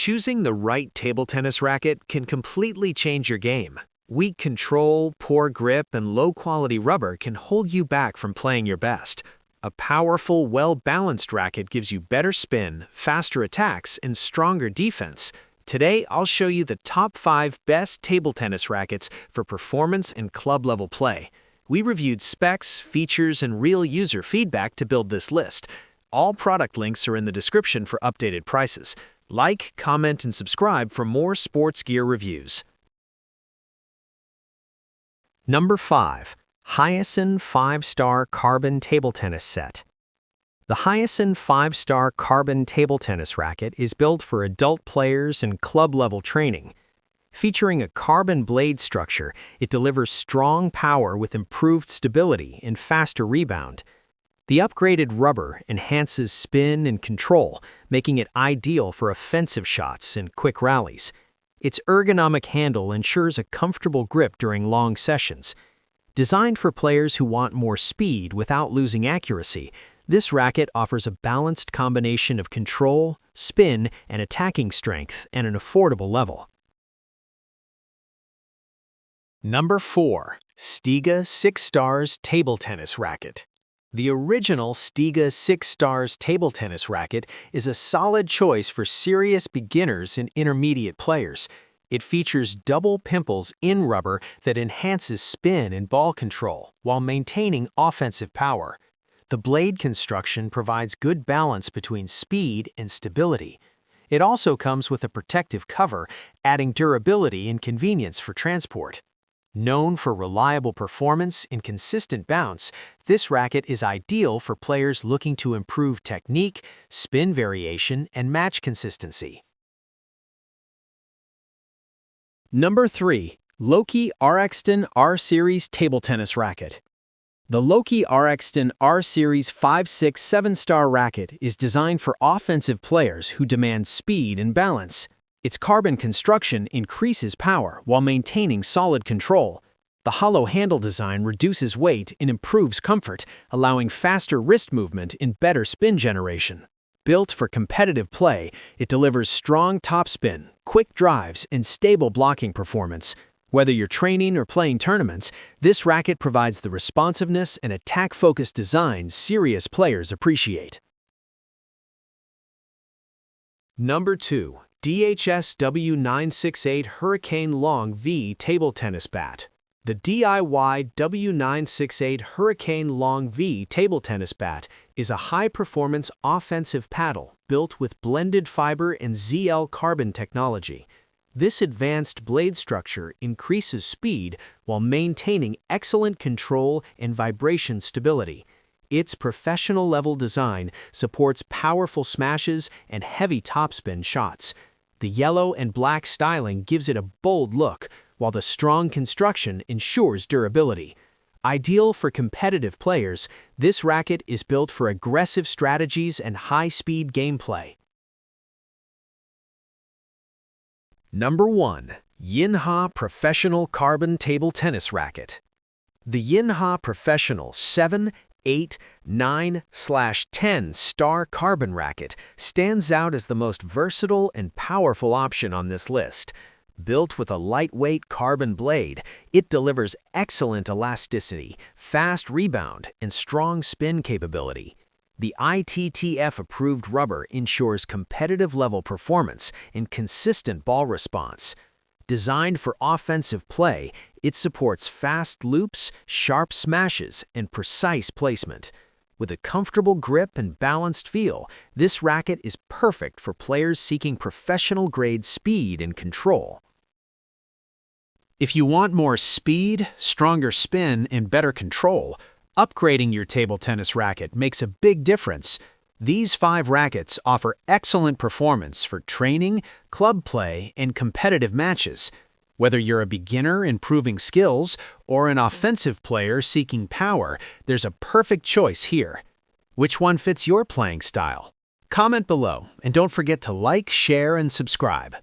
Choosing the right table tennis racket can completely change your game. Weak control, poor grip, and low-quality rubber can hold you back from playing your best. A powerful, well-balanced racket gives you better spin, faster attacks, and stronger defense. Today, I'll show you the top 5 best table tennis rackets for performance and club-level play. We reviewed specs, features, and real user feedback to build this list. All product links are in the description for updated prices. Like, comment, and subscribe for more sports gear reviews. Number 5. HUIESON 5-Star Carbon Table Tennis Set. The HUIESON 5-Star Carbon Table Tennis Racket is built for adult players and club-level training. Featuring a carbon blade structure, it delivers strong power with improved stability and faster rebound. The upgraded rubber enhances spin and control, making it ideal for offensive shots and quick rallies. Its ergonomic handle ensures a comfortable grip during long sessions. Designed for players who want more speed without losing accuracy, this racket offers a balanced combination of control, spin, and attacking strength at an affordable level. Number 4. Stiga 6 Stars Table Tennis Racket. The original Stiga 6 Stars Table Tennis Racket is a solid choice for serious beginners and intermediate players. It features double pimples in rubber that enhances spin and ball control while maintaining offensive power. The blade construction provides good balance between speed and stability. It also comes with a protective cover, adding durability and convenience for transport. Known for reliable performance and consistent bounce, this racket is ideal for players looking to improve technique, spin variation, and match consistency. Number 3. Loki RXTON R-Series Table Tennis Racket. The Loki RXTON R-Series 5-6 7-star racket is designed for offensive players who demand speed and balance. Its carbon construction increases power while maintaining solid control. The hollow handle design reduces weight and improves comfort, allowing faster wrist movement and better spin generation. Built for competitive play, it delivers strong topspin, quick drives, and stable blocking performance. Whether you're training or playing tournaments, this racket provides the responsiveness and attack-focused design serious players appreciate. Number 2. DHS W968 Hurricane Long V Table Tennis Bat. The DIY W968 Hurricane Long V Table Tennis Bat is a high-performance offensive paddle built with blended fiber and ZL carbon technology. This advanced blade structure increases speed while maintaining excellent control and vibration stability. Its professional-level design supports powerful smashes and heavy topspin shots. The yellow and black styling gives it a bold look, while the strong construction ensures durability. Ideal for competitive players, this racket is built for aggressive strategies and high-speed gameplay. Number 1. Yinhe Professional Carbon Table Tennis Racket. The Yinhe Professional 7, 8, 9/10 Star Carbon Racket stands out as the most versatile and powerful option on this list. Built with a lightweight carbon blade, it delivers excellent elasticity, fast rebound, and strong spin capability. The ITTF-approved rubber ensures competitive-level performance and consistent ball response. Designed for offensive play, it supports fast loops, sharp smashes, and precise placement. With a comfortable grip and balanced feel, this racket is perfect for players seeking professional-grade speed and control. If you want more speed, stronger spin, and better control, upgrading your table tennis racket makes a big difference. These 5 rackets offer excellent performance for training, club play, and competitive matches. Whether you're a beginner improving skills or an offensive player seeking power, there's a perfect choice here. Which one fits your playing style? Comment below, and don't forget to like, share, and subscribe.